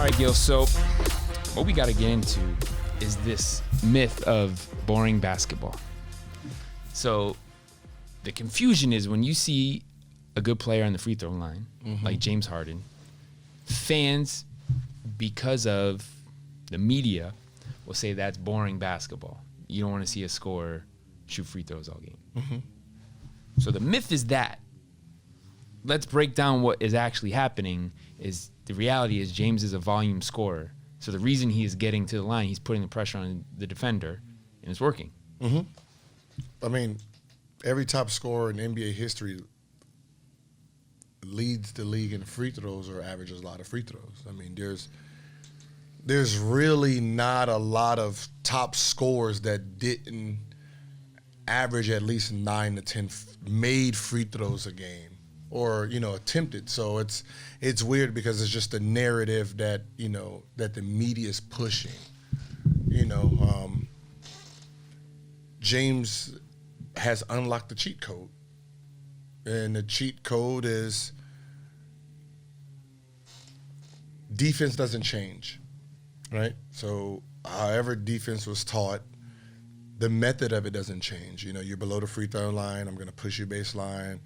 All right, Gil. So what we got to get into is this myth of boring basketball. So the confusion is when you see a good player on the free throw line, like James Harden, fans, because of the media, will say that's boring basketball. You don't want to see a scorer shoot free throws all game. So the myth is that. Let's break down what is actually happening. Is the reality is James is a volume scorer. So the reason he is getting to the line, he's putting the pressure on the defender, and it's working. I mean, every top scorer in NBA history leads the league in free throws or averages a lot of free throws. I mean, there's really not a lot of top scorers that didn't average at least 9 to 10 made free throws a game or, attempted. So it's weird because it's just a narrative that, that the media is pushing. James has unlocked the cheat code. And the cheat code is defense doesn't change, right? So however defense was taught, the method of it doesn't change. You're below the free throw line, I'm going to push you baseline.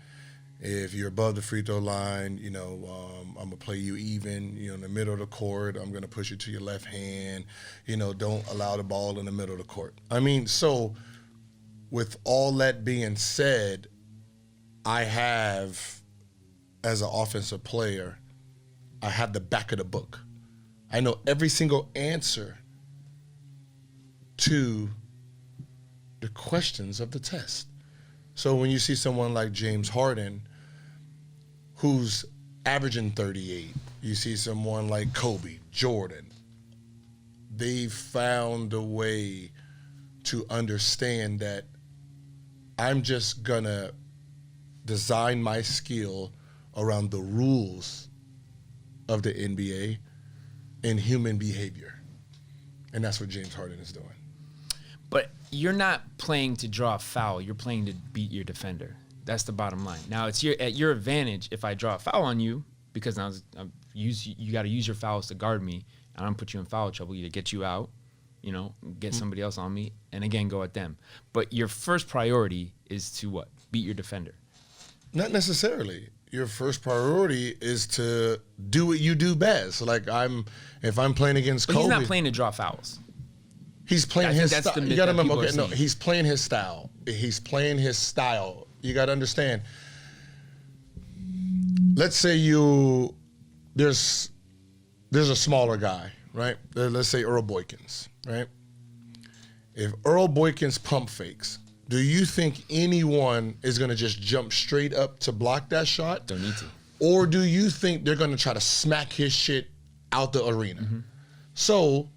If you're above the free throw line, I'm going to play you even, in the middle of the court. I'm going to push you to your left hand. Don't allow the ball in the middle of the court. I mean, so with all that being said, I have, as an offensive player, I have the back of the book. I know every single answer to the questions of the test. So when you see someone like James Harden, who's averaging 38, you see someone like Kobe, Jordan, they found a way to understand that I'm just gonna design my skill around the rules of the NBA and human behavior. And that's what James Harden is doing. But you're not playing to draw a foul. You're playing to beat your defender. That's the bottom line. Now, it's at your advantage if I draw a foul on you, because now you got to use your fouls to guard me, and I'm going to put you in foul trouble, either get you out, get somebody else on me, and again, go at them. But your first priority is to what? Beat your defender. Not necessarily. Your first priority is to do what you do best. Like if I'm playing against Kobe. He's not playing to draw fouls. He's playing his style. You got to remember, he's playing his style. He's playing his style. You got to understand. Let's say there's a smaller guy, right? Let's say Earl Boykins, right? If Earl Boykins pump fakes, do you think anyone is going to just jump straight up to block that shot? Don't need to. Or do you think they're going to try to smack his shit out the arena? So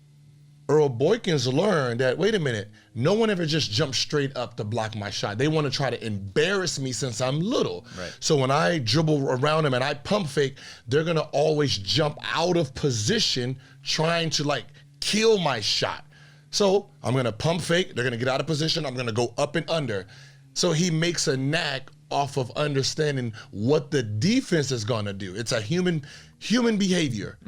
Earl Boykins learned that, wait a minute, no one ever just jumps straight up to block my shot. They want to try to embarrass me since I'm little. Right. So when I dribble around them and I pump fake, they're going to always jump out of position trying to kill my shot. So I'm going to pump fake. They're going to get out of position. I'm going to go up and under. So he makes a knack off of understanding what the defense is going to do. It's a human behavior.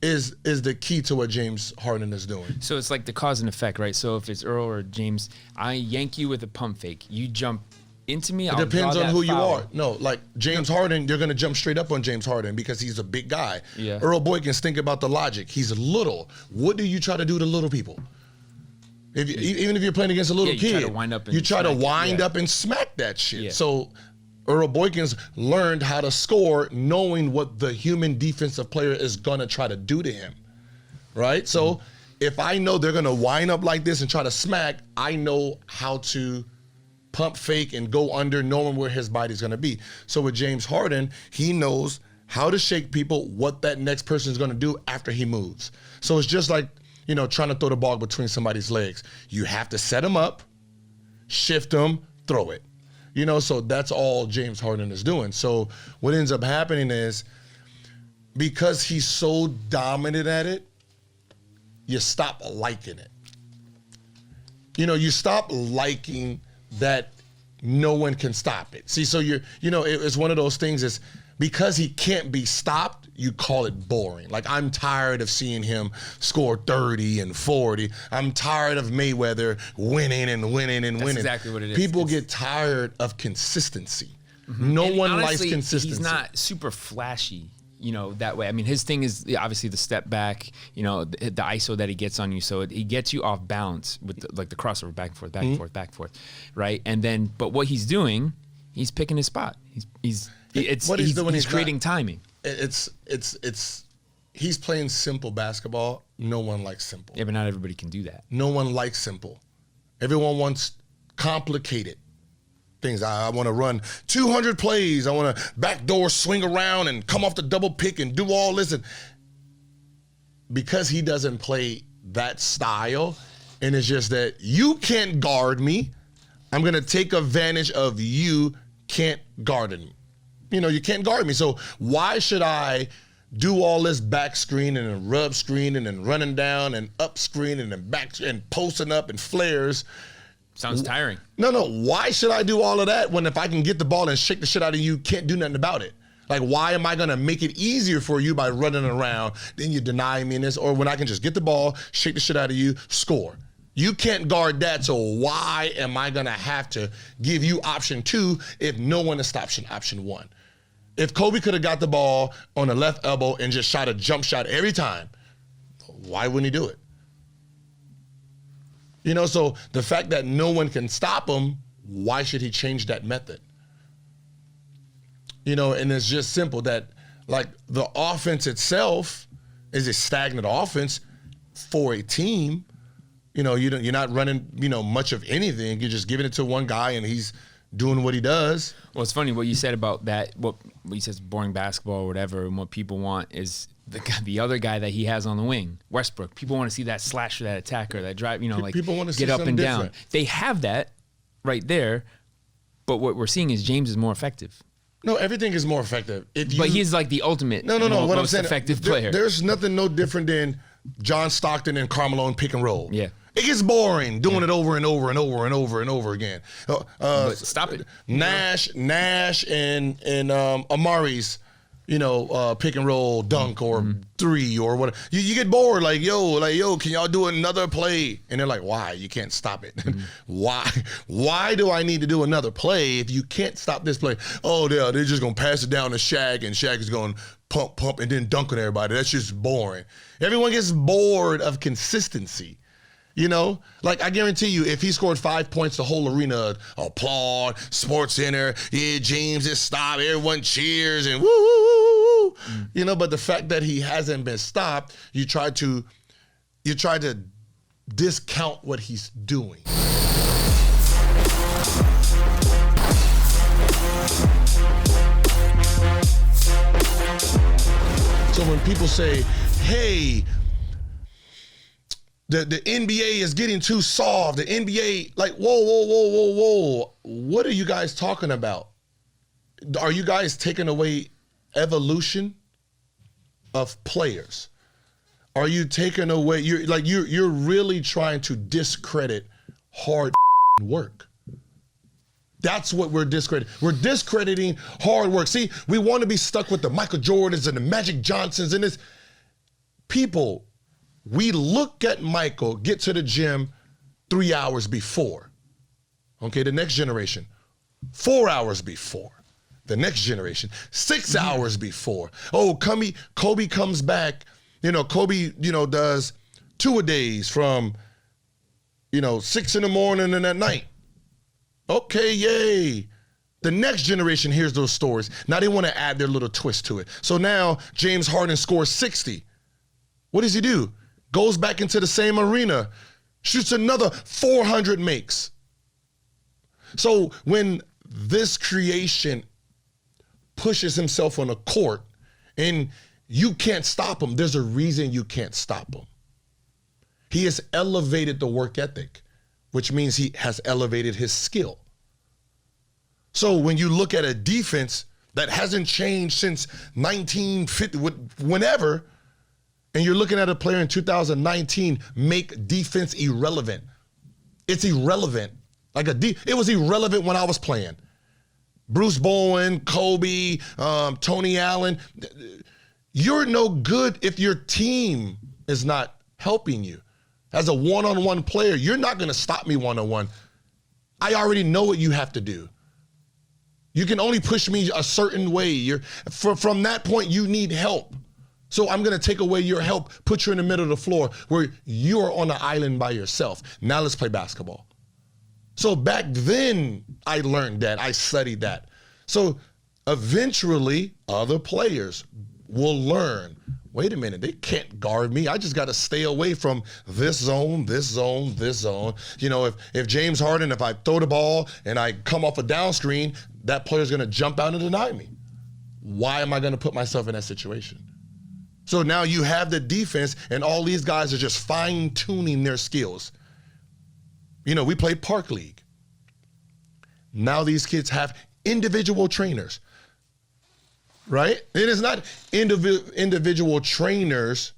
Is the key to what James Harden is doing. So it's like the cause and effect, right? So if it's Earl or James, I yank you with a pump fake. You jump into me, It depends on who you are. No, like James Harden, you're going to jump straight up on James Harden because he's a big guy. Yeah. Earl Boykins, think about the logic. He's little. What do you try to do to little people? Even if you're playing against a little kid, you try to wind up and smack that shit. Yeah. So Earl Boykins learned how to score knowing what the human defensive player is going to try to do to him, right? So if I know they're going to wind up like this and try to smack, I know how to pump fake and go under, knowing where his body's going to be. So with James Harden, he knows how to shake people, what that next person is going to do after he moves. So it's just like, trying to throw the ball between somebody's legs. You have to set them up, shift them, throw it. So that's all James Harden is doing. So what ends up happening is, because he's so dominant at it, you stop liking it. You stop liking that no one can stop it. See, so it's one of those things is because he can't be stopped, you call it boring. Like, I'm tired of seeing him score 30 and 40. I'm tired of Mayweather winning and winning and winning. That's exactly what it is. People get tired of consistency. No one honestly, likes consistency. He's not super flashy, that way. I mean, his thing is obviously the step back, the ISO that he gets on you. So he gets you off balance with the crossover, back and forth, back and forth, back and forth, right? And then, but what he's doing, he's picking his spot. He's creating timing. He's playing simple basketball. No one likes simple. Yeah, but not everybody can do that. No one likes simple. Everyone wants complicated things. I want to run 200 plays. I want to backdoor swing around and come off the double pick and do all this. And because he doesn't play that style, and it's just that you can't guard me, I'm going to take advantage of you can't guard me. You can't guard me. So why should I do all this back screening and rub screening and running down and up screening and back and posting up and flares? Sounds tiring. No. Why should I do all of that when if I can get the ball and shake the shit out of you, can't do nothing about it? Like, why am I going to make it easier for you by running around? Then you deny me in this, or when I can just get the ball, shake the shit out of you, score. You can't guard that, so why am I going to have to give you option 2 if no one is option 1? If Kobe could have got the ball on the left elbow and just shot a jump shot every time, why wouldn't he do it? So the fact that no one can stop him, why should he change that method? And it's just simple that, like, the offense itself is a stagnant offense for a team. You're not running, much of anything. You're just giving it to one guy and he's doing what he does. Well, it's funny what you said about that, what he says, boring basketball or whatever, and what people want is the other guy that he has on the wing, Westbrook. People want to see that slasher, that attacker, that drive, people want to get see up and different. down. They have that right there, but what we're seeing is James is more effective. No, everything is more effective. But he's like the ultimate, what I'm saying, effective player. There's nothing no different than John Stockton and Carmelo in pick and roll. Yeah. It gets boring doing it over and over and over and over and over again. But stop it. Nash and Amari's, pick and roll dunk or 3 or whatever. You get bored, like, yo, can y'all do another play? And they're like, why? You can't stop it. Why do I need to do another play if you can't stop this play? Oh, they're just gonna pass it down to Shaq, and Shaq is gonna pump, and then dunk on everybody. That's just boring. Everyone gets bored of consistency. Like, I guarantee you, if he scored 5 points, the whole arena applaud, Sports Center, yeah, James is stopped, everyone cheers, and woo, woo, woo, woo. But the fact that he hasn't been stopped, you try to discount what he's doing. So when people say, hey, the NBA is getting too soft. The NBA, like, whoa. What are you guys talking about? Are you guys taking away evolution of players? Are you taking away, you're really trying to discredit hard work. That's what we're discrediting. We're discrediting hard work. See, we want to be stuck with the Michael Jordans and the Magic Johnsons and this. People, we look at Michael get to the gym 3 hours before. Okay, the next generation, 4 hours before. The next generation, 6 hours before. Oh, Kobe comes back. Kobe, does 2-a-days from, 6 in the morning and at night. Okay, yay. The next generation hears those stories. Now they want to add their little twist to it. So now James Harden scores 60. What does he do? Goes back into the same arena, shoots another 400 makes. So when this creation pushes himself on a court and you can't stop him, there's a reason you can't stop him. He has elevated the work ethic, which means he has elevated his skill. So when you look at a defense that hasn't changed since 1950, whenever, and you're looking at a player in 2019 make defense irrelevant. It's irrelevant. It was irrelevant when I was playing. Bruce Bowen, Kobe, Tony Allen. You're no good if your team is not helping you. As a one-on-one player, you're not going to stop me one-on-one. I already know what you have to do. You can only push me a certain way. From that point, you need help. So I'm going to take away your help, put you in the middle of the floor where you're on an island by yourself. Now let's play basketball. So back then, I learned that. I studied that. So eventually, other players will learn, wait a minute, they can't guard me. I just got to stay away from this zone, this zone, this zone. You know, if James Harden, if I throw the ball and I come off a down screen, that player's going to jump out and deny me. Why am I going to put myself in that situation? So now you have the defense, and all these guys are just fine-tuning their skills. You know, we played Park League. Now these kids have individual trainers, right? It is not individual trainers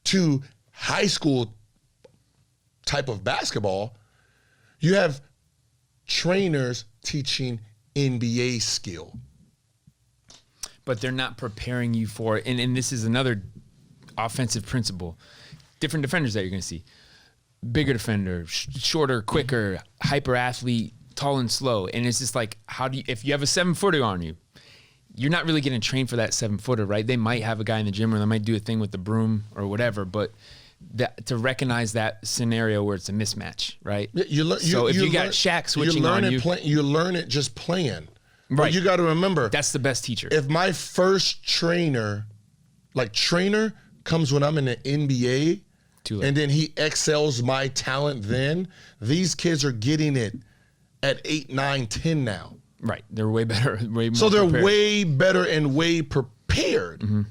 to high school type of basketball. You have trainers teaching NBA skill. But they're not preparing you for it. And this is another offensive principle. Different defenders that you're going to see. Bigger defender, shorter, quicker, hyper athlete, tall and slow. And it's just like, if you have a 7-footer on you, you're not really getting trained for that 7-footer, right? They might have a guy in the gym or they might do a thing with the broom or whatever, but to recognize that scenario where it's a mismatch, right? If you got Shaq switching on you. You learn it just playing. Right. But you got to remember. That's the best teacher. If my first trainer comes when I'm in the NBA, and then he excels my talent then, these kids are getting it at 8, 9, 10 now. Right. They're way better. Way more so they're prepared. way better and way prepared. Mm-hmm.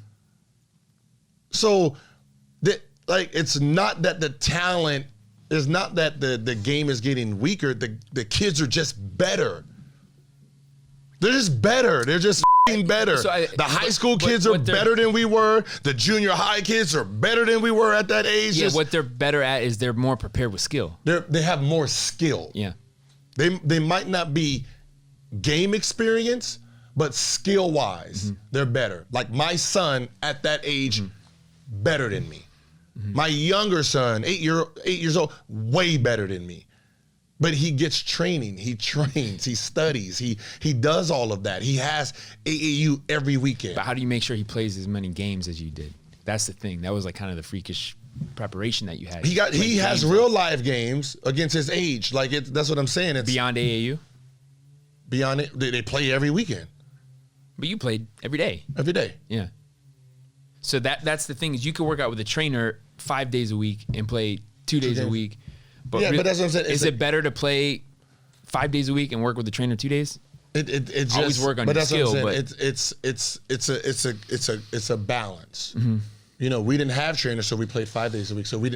So it's not that the talent is not that the game is getting weaker. The kids are just better. They're just better. They're just better. So the high school kids are better than we were. The junior high kids are better than we were at that age. Yeah, what they're better at is they're more prepared with skill. They have more skill. Yeah. They might not be game experience, but skill-wise, they're better. Like my son at that age, better than me. Mm-hmm. My younger son, 8 years old, way better than me. But he gets training, he trains, he studies, he does all of that. He has AAU every weekend. But how do you make sure he plays as many games as you did? That's the thing. That was like kind of the freakish preparation that you had. He has real live games against his age. That's what I'm saying. It's beyond AAU? Beyond it, they play every weekend. But you played every day. Every day. Yeah. So that's the thing is you could work out with a trainer 5 days a week and play 2 days a week. But but that's what I'm saying. Is it better to play 5 days a week and work with the trainer 2 days? It just always work on your skill, but it's a balance. Mm-hmm. You know, we didn't have trainers, so we played 5 days a week. So we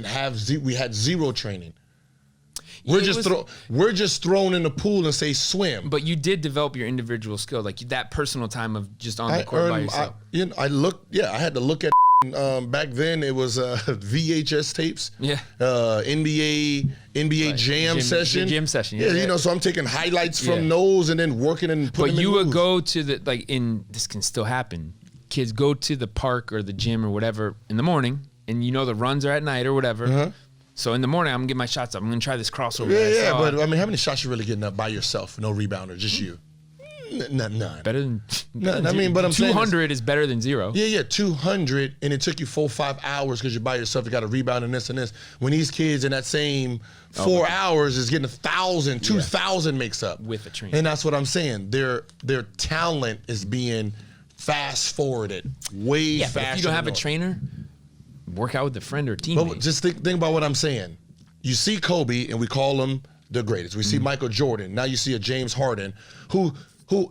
had zero training. We're just thrown in the pool and say swim. But you did develop your individual skill, like that personal time of just on the court by yourself. I had to look at. Back then it was VHS tapes. Yeah. NBA jam session. Gym session. Yeah. You know, so I'm taking highlights from those and then working and putting. But you would go to this can still happen. Kids go to the park or the gym or whatever in the morning, and you know the runs are at night or whatever. Uh-huh. So in the morning, I'm gonna get my shots up. I'm gonna try this crossover. Yeah. But I mean, how many shots you really getting up by yourself? No rebounder, just you. None. Better than none. I mean, but I'm 200 is better than 0. Yeah, 200, and it took you 4 or 5 hours because you're by yourself. You got to rebound and this and this. When these kids in that same 4 hours is getting 1,000, 2,000 makes up with a trainer. And that's what I'm saying. Their talent is being fast forwarded way faster. If you don't have a trainer, work out with a friend or teammate. But just think about what I'm saying. You see Kobe, and we call him the greatest. We see Michael Jordan. Now you see a James Harden, who,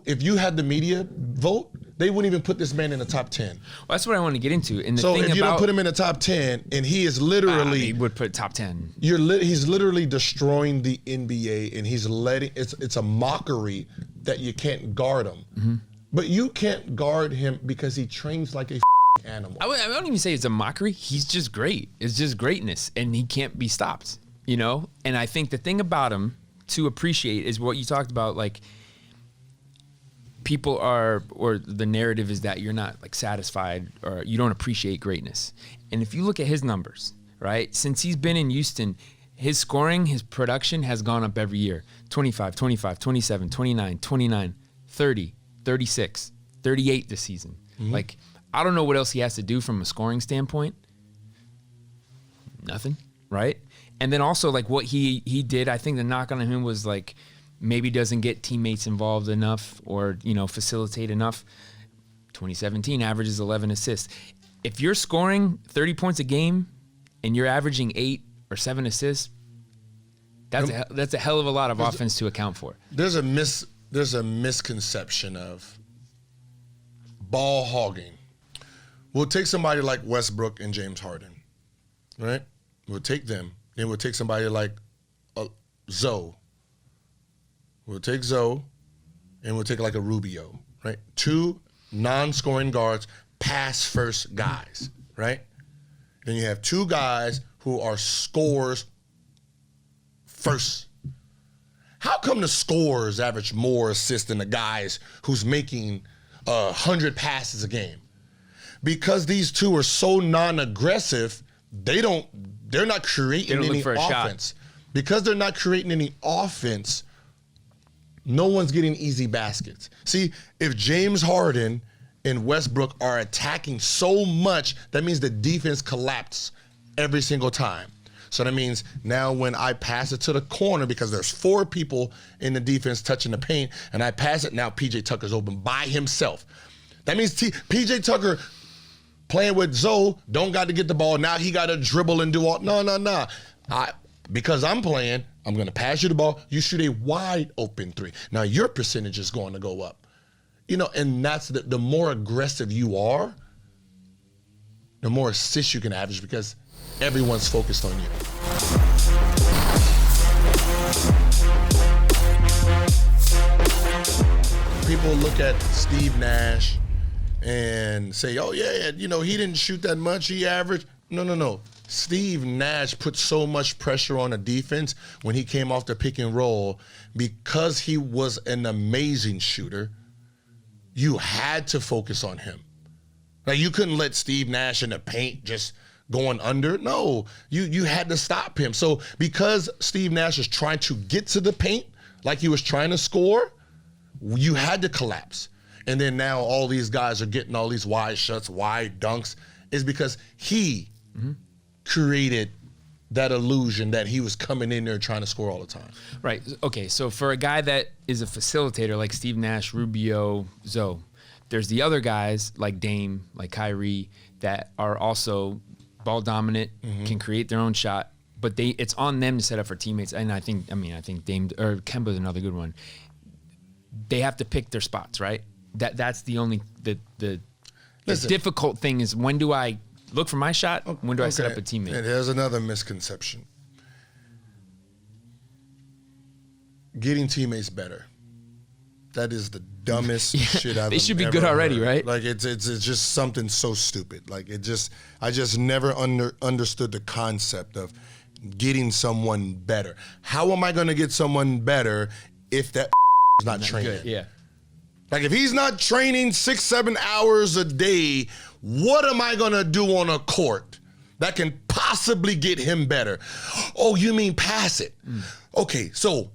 if you had the media vote, they wouldn't even put this man in the top 10. Well, that's what I want to get into. And so if you don't put him in the top 10, and he is literally... he would put top 10. He's literally destroying the NBA, and he's letting... It's a mockery that you can't guard him. Mm-hmm. But you can't guard him because he trains like a animal. I don't even say it's a mockery. He's just great. It's just greatness, and he can't be stopped, you know? And I think the thing about him to appreciate is what you talked about, like... people are, or the narrative is that you're not like satisfied or you don't appreciate greatness. And if you look at his numbers, right, since he's been in Houston, his scoring, his production has gone up every year. 25, 25, 27, 29, 29, 30, 36, 38 this season. Like, I don't know what else he has to do from a scoring standpoint. Nothing, right? And then also, like, what he did, I think the knock on him was, like, maybe doesn't get teammates involved enough or, you know, facilitate enough. 2017 averages 11 assists. If you're scoring 30 points a game and you're averaging 8 or 7 assists, that's a hell of a lot of offense to account for. There's a misconception of ball hogging. We'll take somebody like Westbrook and James Harden, right? We'll take them. Then we'll take somebody like Zoe. We'll take Zoe, and we'll take like a Rubio, right? 2 non-scoring guards, pass-first guys, right? Then you have 2 guys who are scorers first. How come the scorers average more assists than the guys who's making 100 passes a game? Because these 2 are so non-aggressive, they're not creating any offense. Because they're not creating any offense, no one's getting easy baskets. See, if James Harden and Westbrook are attacking so much, that means the defense collapses every single time. So that means now when I pass it to the corner, because there's 4 people in the defense touching the paint, and I pass it, now PJ Tucker's open by himself. That means PJ Tucker playing with Zoe don't got to get the ball. Now he got to dribble and do all. No. Because I'm playing, I'm going to pass you the ball. You shoot a wide open 3. Now your percentage is going to go up. You know, and that's the more aggressive you are, the more assists you can average because everyone's focused on you. People look at Steve Nash and say, oh, yeah, you know, he didn't shoot that much. He averaged. No. Steve Nash put so much pressure on the defense when he came off the pick and roll because he was an amazing shooter. You had to focus on him. Like, you couldn't let Steve Nash in the paint just going under. No, you had to stop him. So because Steve Nash was trying to get to the paint like he was trying to score, you had to collapse. And then now all these guys are getting all these wide shots, wide dunks, is because he created that illusion that he was coming in there trying to score all the time. Right. Okay, so for a guy that is a facilitator like Steve Nash, Rubio, Zoe, there's the other guys like Dame, like Kyrie, that are also ball dominant, can create their own shot, but it's on them to set up for teammates. And I think Dame or Kemba's another good one. They have to pick their spots, right? That's the only the difficult thing is, when do I look for my shot? When do I set up a teammate? And there's another misconception. Getting teammates better. That is the dumbest shit I've ever heard. They should be good already, right? Like it's just something so stupid. Like I just never understood the concept of getting someone better. How am I going to get someone better if that is not training? Good, yeah. Like, if he's not training 6-7 hours a day, what am I going to do on a court that can possibly get him better? Oh, you mean pass it? Okay, so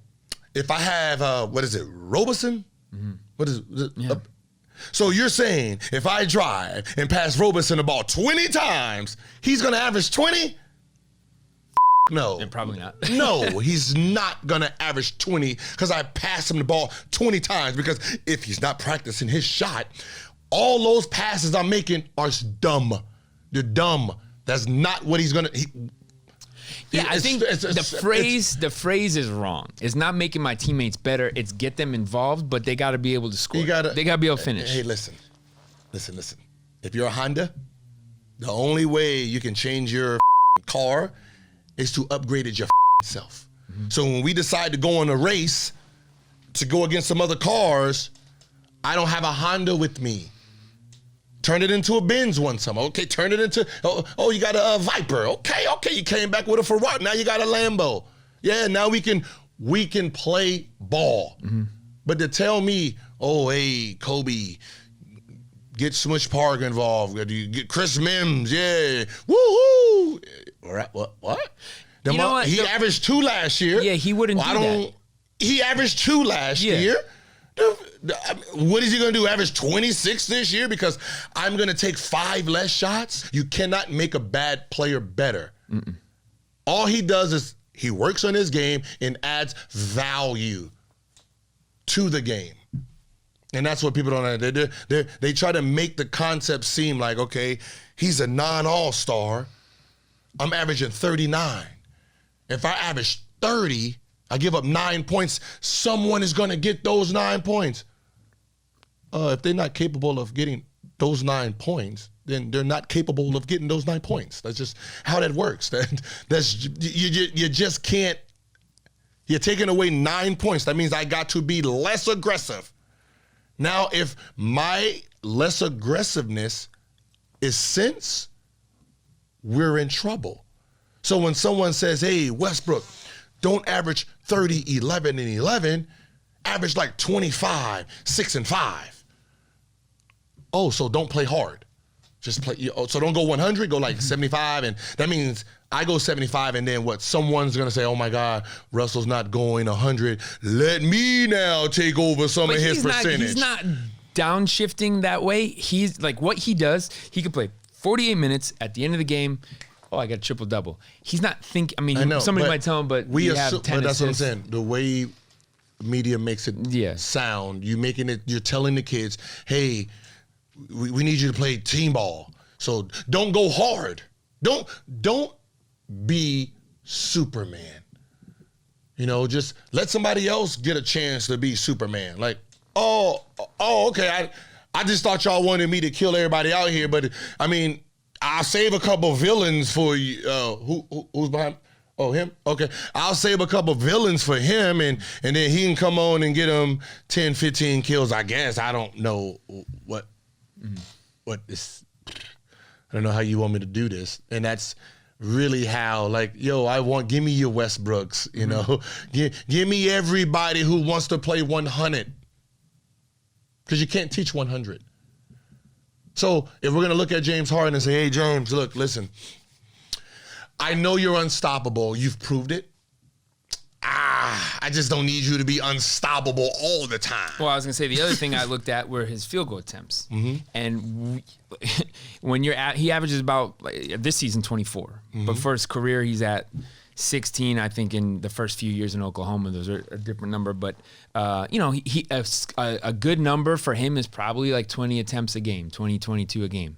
if I have, Robeson? What is it? Yeah. So you're saying if I drive and pass Robeson the ball 20 times, he's going to average 20? No. And probably not. No, he's not going to average 20 because I passed him the ball 20 times, because if he's not practicing his shot, all those passes I'm making are dumb. They're dumb. That's not what he's going to... Yeah, I think the phrase is wrong. It's not making my teammates better. It's get them involved, but they got to be able to score. They got to be able to finish. Hey, listen. If you're a Honda, the only way you can change your car is to upgrade it your self. So when we decide to go on a race to go against some other cars, I don't have a Honda with me. Turn it into a Benz one summer. Okay, turn it into, you got a Viper. Okay, you came back with a Ferrari. Now you got a Lambo. Yeah, now we can play ball. But to tell me oh, hey, Kobe, get Smush Park involved. You get Chris Mims, yeah. Woo-hoo. What? You know what? He averaged 2 last year. Yeah, he wouldn't do that. He averaged 2 last year. What is he going to do? Average 26 this year because I'm going to take 5 less shots? You cannot make a bad player better. Mm-mm. All he does is he works on his game and adds value to the game. And that's what people don't understand. They try to make the concept seem like, okay, he's a non-all-star. I'm averaging 39. If I average 30, I give up 9 points. Someone is going to get those 9 points. If they're not capable of getting those 9 points, then they're not capable of getting those 9 points. That's just how that works. You just can't. You're taking away 9 points. That means I got to be less aggressive. Now, if my less aggressiveness is sense, we're in trouble. So when someone says, hey, Westbrook, don't average 30, 11, and 11, average like 25, 6, and 5. Oh, so don't play hard. Just play. So don't go 100, go like 75, and that means I go 75, and then what? Someone's gonna say, "Oh my God, Russell's not going 100. Let me now take over some of his percentage." He's not downshifting that way. He's like what he does. He could play 48 minutes at the end of the game. Oh, I got a triple double. He's not thinking. I mean, somebody might tell him, but we have 10 But that's assists. what I'm saying. The way media makes it sound, you're telling the kids, "Hey, we need you to play team ball. So don't go hard. Don't be Superman. Just let somebody else get a chance to be Superman." Like, okay. I just thought y'all wanted me to kill everybody out here, but I mean, I'll save a couple villains for you. Who's behind? Oh, him? Okay. I'll save a couple villains for him, and then he can come on and get him 10, 15 kills, I guess. I don't know what this. I don't know how you want me to do this. And that's really how, like, give me your Westbrooks, give me everybody who wants to play 100. Because you can't teach 100. So if we're going to look at James Harden and say, hey, James, look, listen, I know you're unstoppable. You've proved it. I just don't need you to be unstoppable all the time. Well, I was going to say the other thing I looked at were his field goal attempts. Mm-hmm. And when he averages about, this season, 24. Mm-hmm. But for his career, he's at 16, I think, in the first few years in Oklahoma. Those are a different number. But, a good number for him is probably like 20 attempts a game, 20, 22 a game.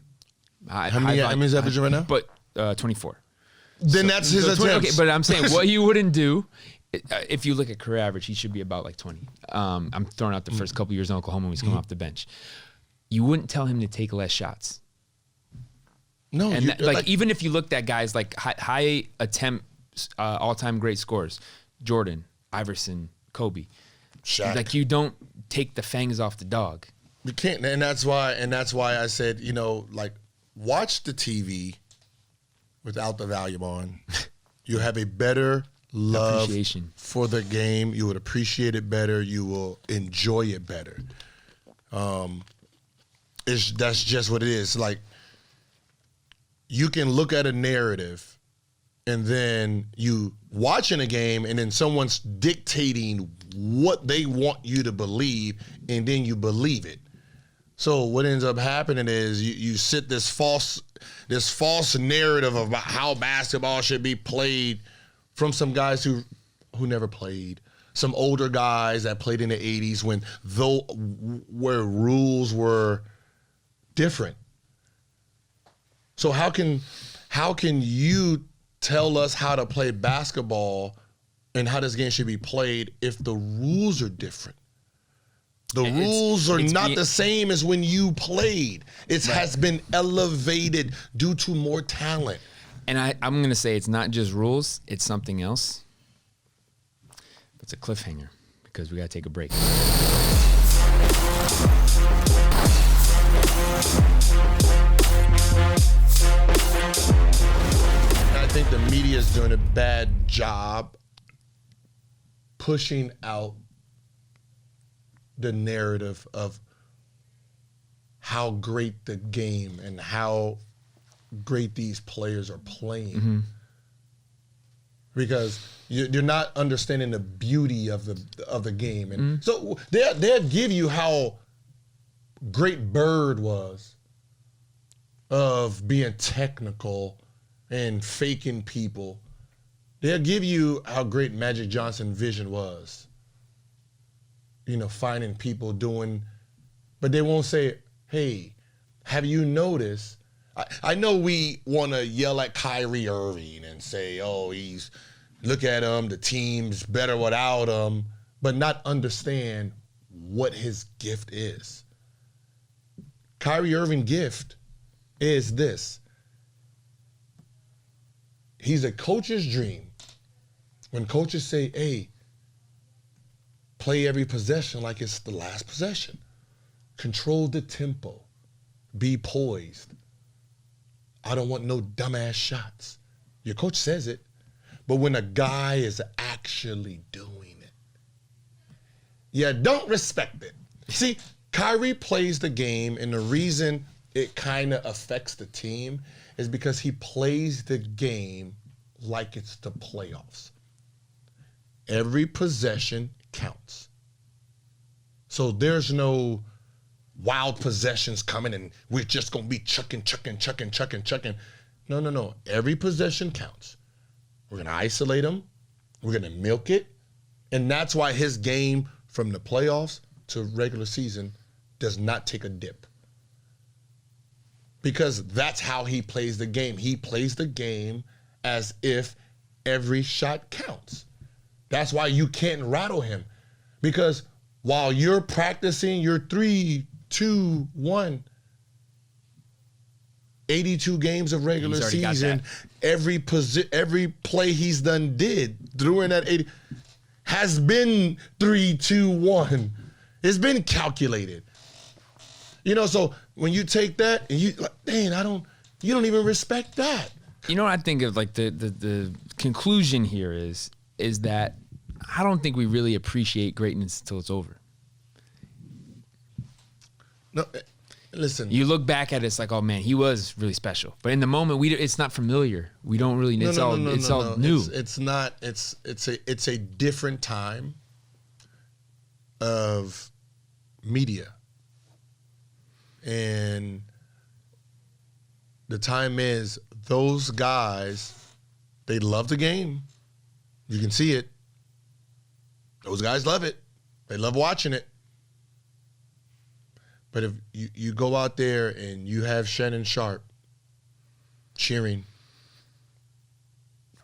How many is averaging right now? But 24. Then that's his attempts. Okay, but I'm saying what he wouldn't do, if you look at career average, he should be about like 20. I'm throwing out the first couple years in Oklahoma when he's coming off the bench. You wouldn't tell him to take less shots. No. And even if you looked at guys like high attempt, all-time great scores, Jordan, Iverson, Kobe. Shaq. Like, you don't take the fangs off the dog. You can't, and that's why I said, watch the TV without the volume on. You have a better love for the game. You would appreciate it better. You will enjoy it better. That's just what it is. Like, you can look at a narrative and then you watching a game and then someone's dictating what they want you to believe and then you believe it. So what ends up happening is you sit this false narrative about how basketball should be played from some guys who never played, some older guys that played in the 80s where rules were different. So how can you tell us how to play basketball and how this game should be played if the rules are different? The rules are not the same as when you played. It has been elevated due to more talent. And I'm going to say it's not just rules, it's something else. It's a cliffhanger because we got to take a break. I think the media is doing a bad job pushing out the narrative of how great the game and how great these players are playing. Because you're not understanding the beauty of the game. And so they'll give you how great Bird was of being technical and faking people. They'll give you how great Magic Johnson vision was. Finding people doing, but they won't say, hey, have you noticed? I know we want to yell at Kyrie Irving and say, oh, look at him, the team's better without him, but not understand what his gift is. Kyrie Irving's gift is this. He's a coach's dream. When coaches say, hey, play every possession like it's the last possession. Control the tempo. Be poised. I don't want no dumbass shots. Your coach says it, but when a guy is actually doing it, you don't respect it. See, Kyrie plays the game, and the reason it kind of affects the team is because he plays the game like it's the playoffs. Every possession counts. So there's no wild possessions coming and we're just going to be chucking. No. Every possession counts. We're going to isolate him. We're going to milk it. And that's why his game from the playoffs to regular season does not take a dip. Because that's how he plays the game. He plays the game as if every shot counts. That's why you can't rattle him. Because while you're practicing your 3-2-1, 82 games of regular season, every play he's did during that 80 has been 3-2-1. It's been calculated. So when you take that and you like, dang, you don't even respect that. What I think of like the conclusion here is that I don't think we really appreciate greatness until it's over. No, listen. You look back at it, it's like, oh man, he was really special. But in the moment, it's not familiar. We don't really. It's all new. It's not. It's a different time of media, and the time is those guys. They love the game. You can see it. Those guys love it. They love watching it. But if you go out there and you have Shannon Sharp cheering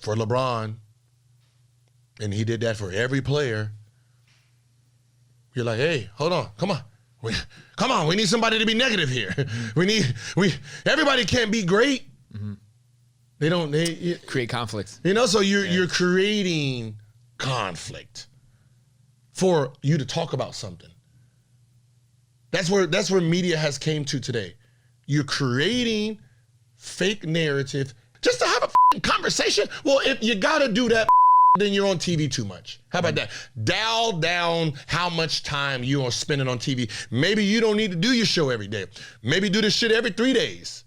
for LeBron, and he did that for every player, you're like, hey, hold on, come on. We need somebody to be negative here. Everybody can't be great. Mm-hmm. They create conflicts. So you're creating conflict for you to talk about something. That's where media has came to today. You're creating fake narrative just to have a conversation. Well, if you gotta do that, then you're on TV too much. How about that? Dial down how much time you are spending on TV. Maybe you don't need to do your show every day. Maybe do this shit every 3 days.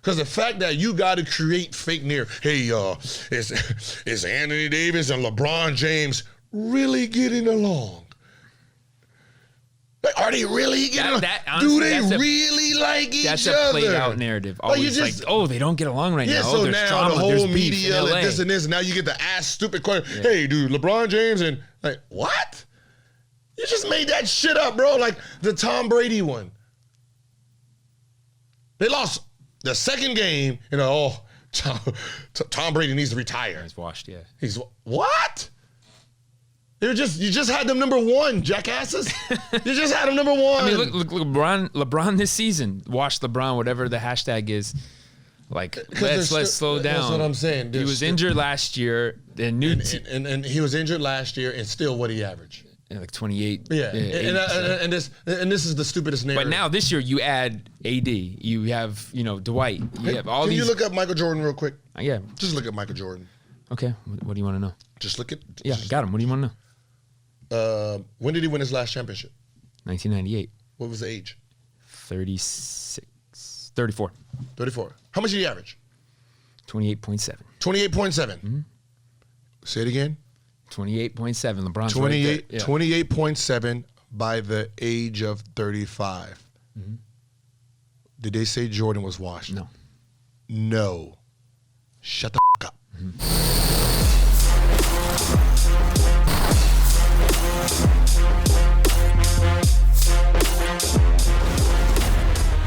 Because the fact that you got to create fake narrative. Hey, is Anthony Davis and LeBron James really getting along? Are they really getting along? Do they really like each other? That's a played out narrative. Always they don't get along right now. So there's now drama, the whole there's media, like this and this, and now you get the ask stupid question. Yeah. Hey, dude, LeBron James and like, what? You just made that shit up, bro. Like the Tom Brady one. They lost the second game, Tom Brady needs to retire. He's washed, yeah. He's what? You just had them number one, jackasses. You just had them number one. I mean, look, LeBron this season, watch LeBron, whatever the hashtag is. Like, let's slow down. That's what I'm saying. He was injured last year. And he was injured last year, and still what he averaged? Like 28. Yeah, and this is the stupidest narrative. But now this year you add AD, you have Dwight, you have all these. Can you look up Michael Jordan real quick? Yeah. Just look at Michael Jordan. Okay. What do you want to know? Just look at. Yeah, I got him. What do you want to know? When did he win his last championship? 1998. What was the age? 34. 34. How much did he average? 28.7. 28.7. Say it again. 28.7. LeBron's 28, right there. Yeah. 28.7 by the age of 35. Did they say Jordan was washed? No. No. Shut the up.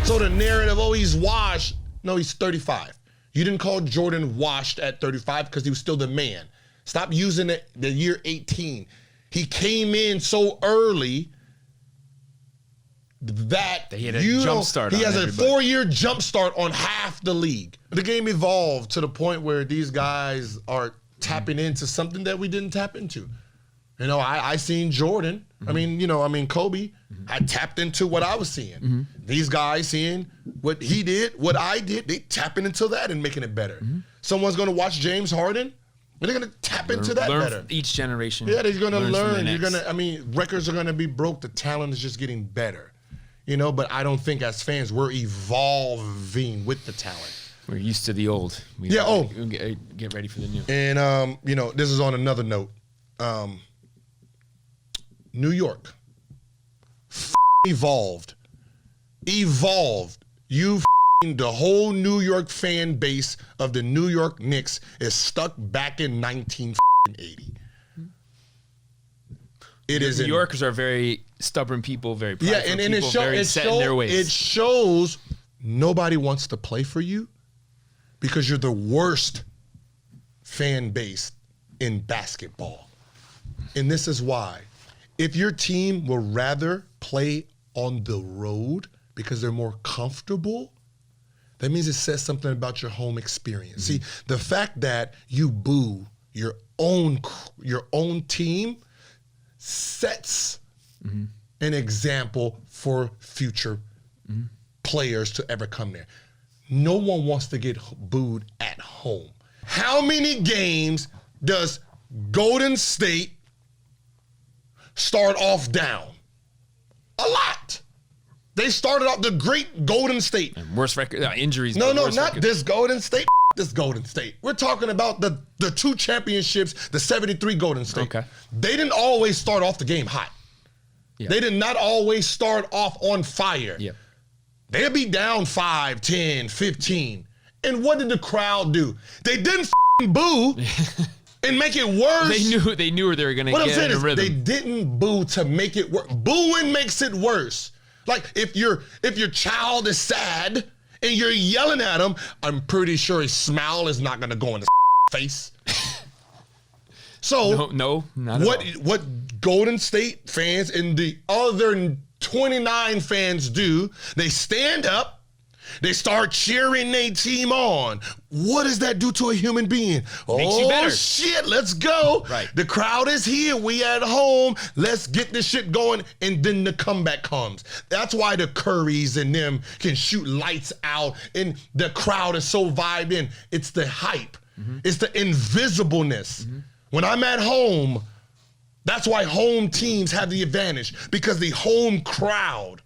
So the narrative, oh, he's washed. No, he's 35. You didn't call Jordan washed at 35 because he was still the man. Stop using it the year 18. He came in so early that he had a jump start. He has a 4-year jump start on half the league. The game evolved to the point where these guys are tapping into something that we didn't tap into. You know, I seen Jordan. I mean, Kobe. I tapped into what I was seeing. These guys seeing what he did, what I did. They tapping into that and making it better. Someone's going to watch James Harden. They're going to tap into that better. Each generation. Yeah, they're going to learn. You're going to, records are going to be broke. The talent is just getting better. You know, but I don't think as fans, we're evolving with the talent. We're used to the old. We get ready for the new. And, this is on another note. New York. Evolved. The whole New York fan base of the New York Knicks is stuck back in 1980. New Yorkers are very stubborn people, very prideful and people, very set in their ways. It shows nobody wants to play for you because you're the worst fan base in basketball. And this is why. If your team would rather play on the road because they're more comfortable, that means it says something about your home experience. See, the fact that you boo your own team sets an example for future players to ever come there. No one wants to get booed at home. How many games does Golden State start off down? A lot. They started off the great Golden State. And worst record, injuries. No, not this Golden State. This Golden State. We're talking about the 2 championships, the 73 Golden State. Okay. They didn't always start off the game hot. Yeah. They did not always start off on fire. Yeah. They'd be down 5, 10, 15. And what did the crowd do? They didn't boo and make it worse. They knew they were going to What I'm get saying in a is rhythm. they didn't boo to make it worse. Booing makes it worse. Like if your child is sad and you're yelling at him, I'm pretty sure his smile is not gonna go in his face. So no, not at all. What Golden State fans and the other 29 fans do, they stand up, they start cheering their team on. What does that do to a human being? Makes you better. Shit, let's go. Right. The crowd is here. We at home. Let's get this shit going. And then the comeback comes. That's why the Currys and them can shoot lights out and the crowd is so vibed in. It's the hype. It's the invisibleness. When I'm at home, that's why home teams have the advantage because the home crowd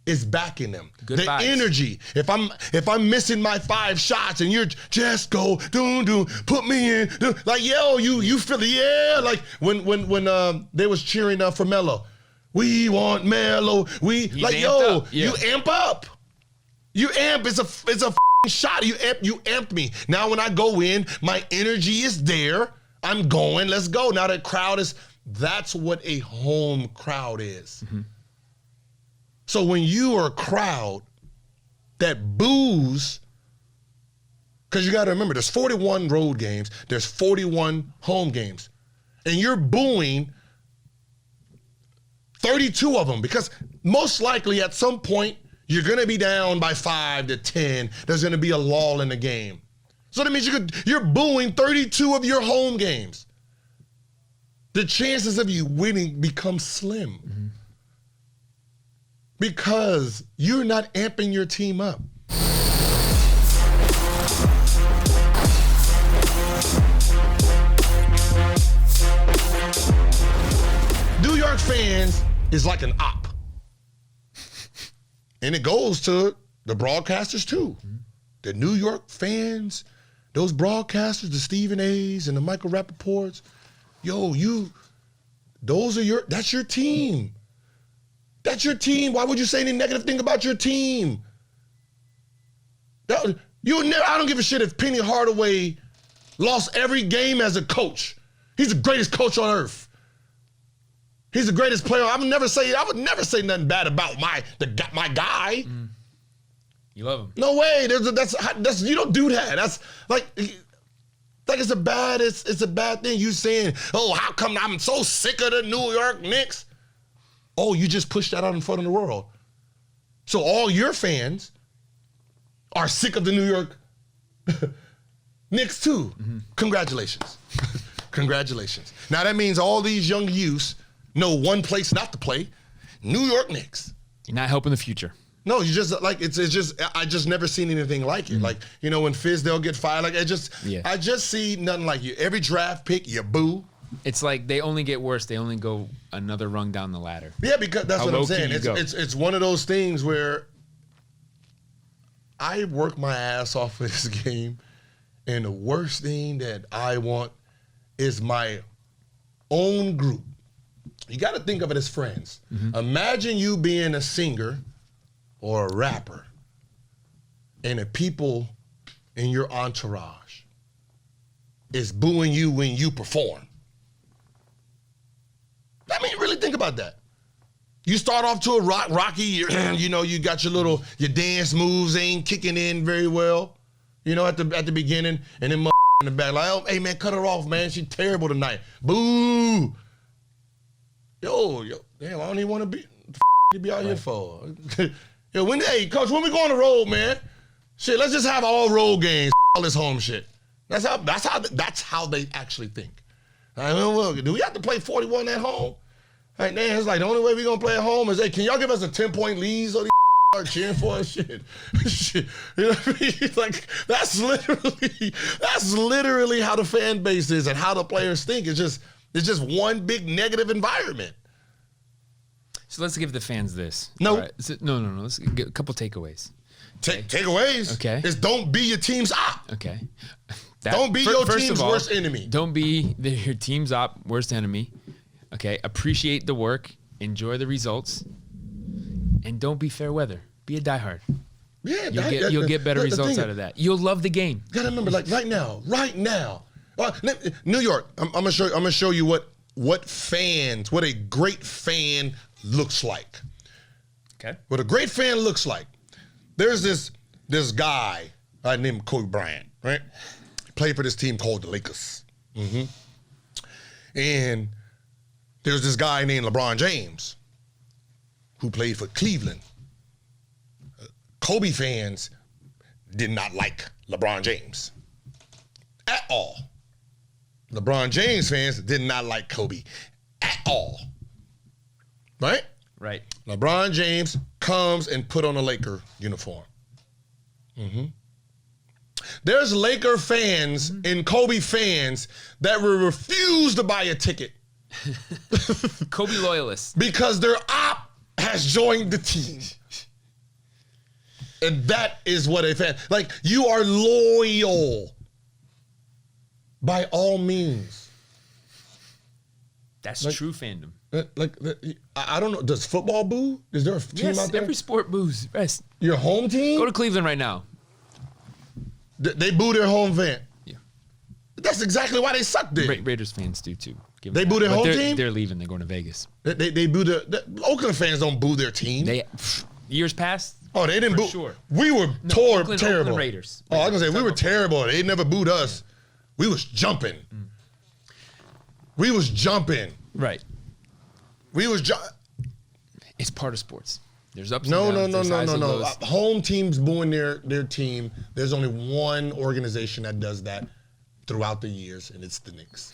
is backing them. Good the vibes. Energy. If I'm missing my 5 shots and you're just go doom put me in, like yo, you feel it, yeah. Like when they was cheering for Melo, we want Melo. He's like yo, yeah. You amp up. You amp. It's a shot. You amped me. Now when I go in, my energy is there. I'm going. Let's go. Now the crowd is. That's what a home crowd is. So when you are a crowd that boos, because you got to remember, there's 41 road games, there's 41 home games, and you're booing 32 of them because most likely at some point you're going to be down by 5 to 10. There's going to be a lull in the game. So that means you're booing 32 of your home games. The chances of you winning become slim. Because you're not amping your team up. New York fans is like an op. And it goes to the broadcasters too. Mm-hmm. The New York fans, those broadcasters, the Stephen A's and the Michael Rappaports, that's your team. That's your team. Why would you say any negative thing about your team? I don't give a shit if Penny Hardaway lost every game as a coach. He's the greatest coach on earth. He's the greatest player. I would never say nothing bad about my guy. Mm. You love him. No way. That's you don't do that. That's like it's a bad thing. You saying, oh, how come I'm so sick of the New York Knicks? Oh, you just pushed that out in front of the world. So all your fans are sick of the New York Knicks too. Mm-hmm. Congratulations. Congratulations. Now that means all these young youths know one place not to play, New York Knicks. You're not helping the future. No, you just like it's just I just never seen anything like it. Mm-hmm. Like, when Fizdale get fired, like I just see nothing like you. Every draft pick, you boo. It's like they only get worse. They only go another rung down the ladder. Yeah, because that's what I'm saying. It's one of those things where I work my ass off for this game, and the worst thing that I want is my own group. You got to think of it as friends. Mm-hmm. Imagine you being a singer or a rapper, and the people in your entourage is booing you when you perform. I mean, really think about that. You start off to a rocky, you got your dance moves ain't kicking in very well, at the beginning, and then in the back like, oh, hey man, cut her off, man. She's terrible tonight. Boo. Yo, damn, I don't even want to be. You be out here for? Hey, coach, when we go on the road, man? Shit, let's just have all road games. All this home shit. That's how they actually think. I mean, well, do we have to play 41 at home? Right now, it's like the only way we're gonna play at home is, hey, can y'all give us a 10-point lead so these start cheering for us? Shit. You know what I mean? Like that's literally how the fan base is and how the players think. It's just one big negative environment. So let's give the fans this. No. Right. No. Let's get a couple takeaways. Takeaways? Okay. Is don't be your team's op. Okay. Don't be your team's worst enemy. Don't be your team's worst enemy. Okay. Appreciate the work. Enjoy the results. And don't be fair weather. Be a diehard. Yeah. You'll get better results out of that. You'll love the game. You gotta remember, like right now. New York, I'm gonna show you what a great fan looks like. Okay. What a great fan looks like. There's this guy named Kobe Bryant, right? He played for this team called the Lakers. Mm-hmm. And there's this guy named LeBron James who played for Cleveland. Kobe fans did not like LeBron James at all. LeBron James fans did not like Kobe at all. Right? Right. LeBron James comes and put on a Laker uniform. Mm-hmm. There's Laker fans and Kobe fans that will refuse to buy a ticket. Kobe loyalists. Because their op has joined the team. And that is what a fan, like, you are loyal by all means. That's true fandom. I don't know. Does football boo? Is there a team out there? Every sport boos. Rest. Your home team? Go to Cleveland right now. They boo their home fan. Yeah. That's exactly why they suck there. Raiders fans do too. They boo their home team? They're leaving. They're going to Vegas. They boo the Oakland fans don't boo their team. Years past. Oh, they didn't boo. Sure. We were terrible. Oakland Raiders. Oh, I was gonna say we were terrible. They never booed us. Yeah. We was jumping. We was jumping. Right. We was It's part of sports. There's ups and downs. No. Home teams booing their team. There's only one organization that does that throughout the years, and it's the Knicks.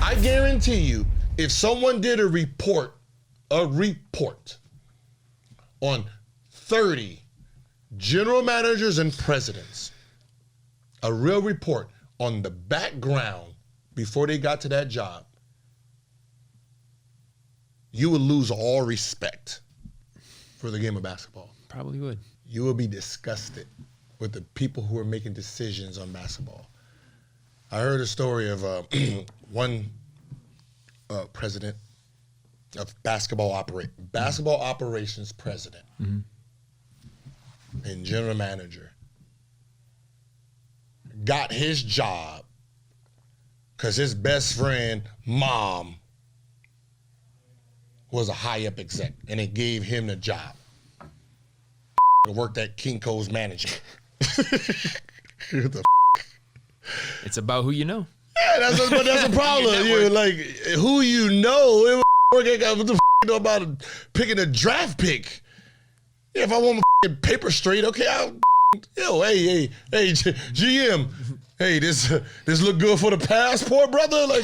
I guarantee you, if someone did a report on 30 general managers and presidents, a real report on the background before they got to that job, you would lose all respect for the game of basketball. Probably would. You will be disgusted with the people who are making decisions on basketball. I heard a story of one president of basketball operations president and general manager got his job because his best friend mom was a high up exec and it gave him the job. Worked at Kinko's management. What the It's about who you know. Yeah, but that's a problem. You're like, who you know, it what the you know about picking a draft pick. Yeah, if I want my paper straight, okay, hey, GM, hey, this look good for the passport, brother. Like,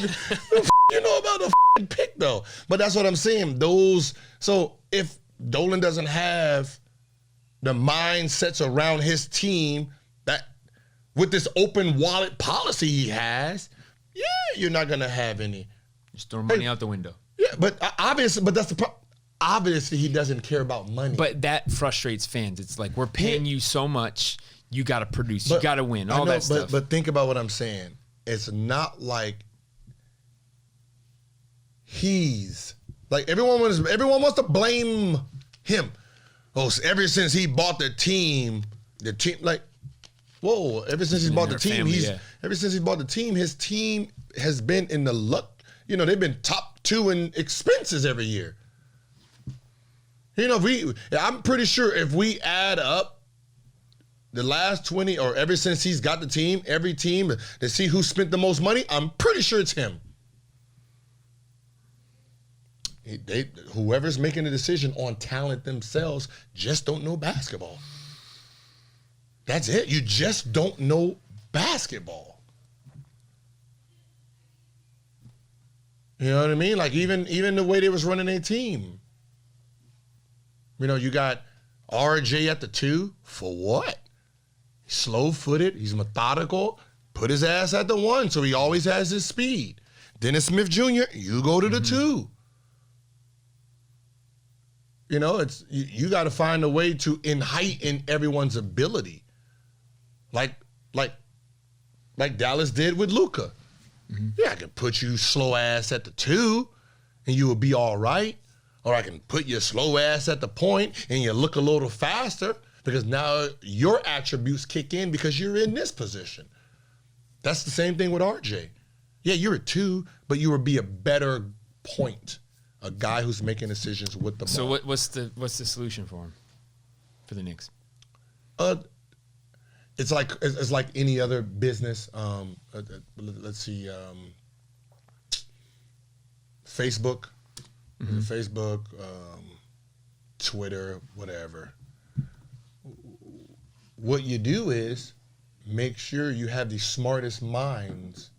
you know about the pick though. But that's what I'm saying. So if Dolan doesn't have the mindsets around his team that with this open wallet policy he has, yeah, you're not gonna have any. Just throw money out the window. Yeah, but obviously, that's the problem. Obviously, he doesn't care about money. But that frustrates fans. It's like, we're paying you so much, you got to produce, you got to win, all that stuff. But think about what I'm saying. It's not like he's like everyone wants to blame him. Oh, so ever since he bought the team like, whoa! Ever since he's bought the team, ever since he bought the team, his team has been in the luck. You know, they've been top 2 in expenses every year. You know, I'm pretty sure if we add up the last 20 or ever since he's got the team, every team to see who spent the most money, I'm pretty sure it's him. Whoever's making the decision on talent themselves just don't know basketball. That's it. You just don't know basketball. You know what I mean? Like even the way they was running their team. You know, you got RJ at the 2 for what? Slow-footed. He's methodical. Put his ass at the 1 so he always has his speed. Dennis Smith Jr., you go to the 2. You know, it's you got to find a way to heighten everyone's ability, like Dallas did with Luka. Yeah, I can put you slow ass at the 2, and you will be all right. Or I can put your slow ass at the point, and you look a little faster because now your attributes kick in because you're in this position. That's the same thing with RJ. Yeah, you're a 2, but you will be a better point. A guy who's making decisions with the ball. So what's the solution for him, for the Knicks? It's like any other business. Let's see, Facebook, Twitter, whatever. What you do is make sure you have the smartest minds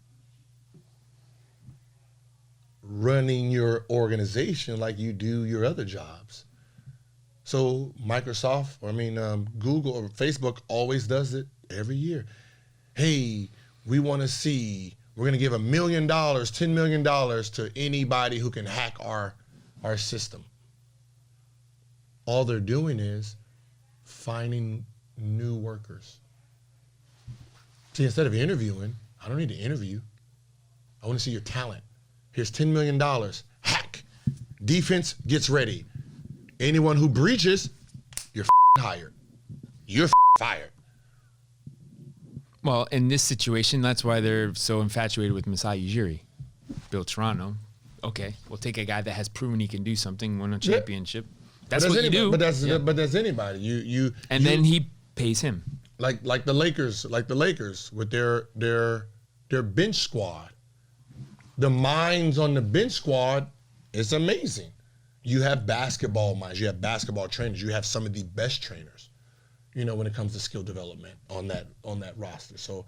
running your organization like you do your other jobs. So Google or Facebook always does it every year. Hey, we're going to give $1 million, $10 million to anybody who can hack our system. All they're doing is finding new workers. See, instead of interviewing, I don't need to interview. I want to see your talent. Here's $10 million. Hack. Defense gets ready. Anyone who breaches, you're hired. You're fired. Well, in this situation, that's why they're so infatuated with Masai Ujiri. Built Toronto. Okay, we'll take a guy that has proven he can do something, won a championship. That's what you do. But that's anybody. Then he pays him. Like the Lakers with their bench squad. The minds on the bench squad is amazing. You have basketball minds. You have basketball trainers. You have some of the best trainers, you know, when it comes to skill development on that roster. So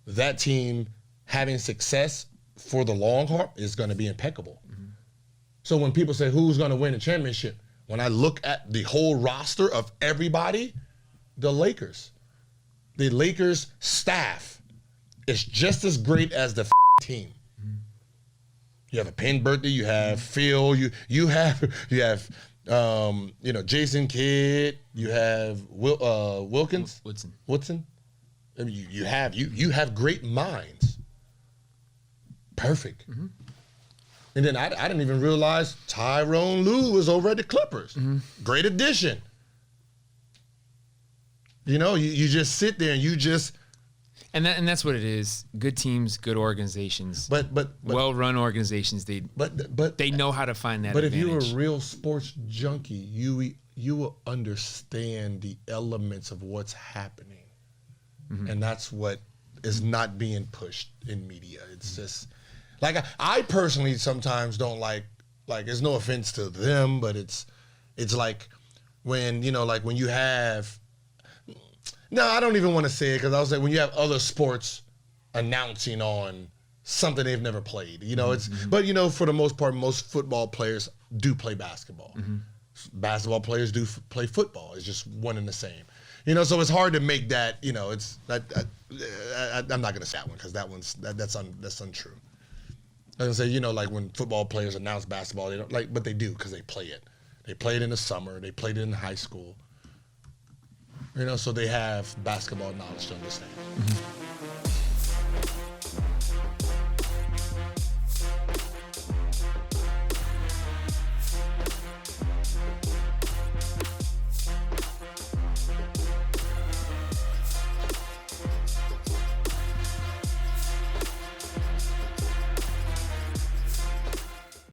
that team having success for the long haul is going to be impeccable. Mm-hmm. So when people say who's going to win a championship, when I look at the whole roster of everybody, the Lakers staff is just as great as the team. You have a Penn birthday. You have Phil. You have Jason Kidd. You have Wilkins. Woodson. I mean, you have great minds. Perfect. And then I didn't even realize Tyrone Lue was over at the Clippers. Great addition. You know, you just sit there and you just. And that's what it is. Good teams, good organizations. But well-run organizations. They know how to find that. But advantage. if you're a real sports junkie, you will understand the elements of what's happening, and that's what is not being pushed in media. It's just like I personally sometimes don't like. There's no offense to them, but it's like when when you have. No, I don't even want to say it because I was like, when you have other sports announcing on something they've never played, but for the most part, most football players do play basketball. Basketball players do play football. It's just one and the same, so it's hard to make that, it's that, I'm not going to say that one because that's untrue. I was going to say, like when football players announce basketball, they don't but they do because they play it. They play it in the summer. They played it in high school. So they have basketball knowledge to understand.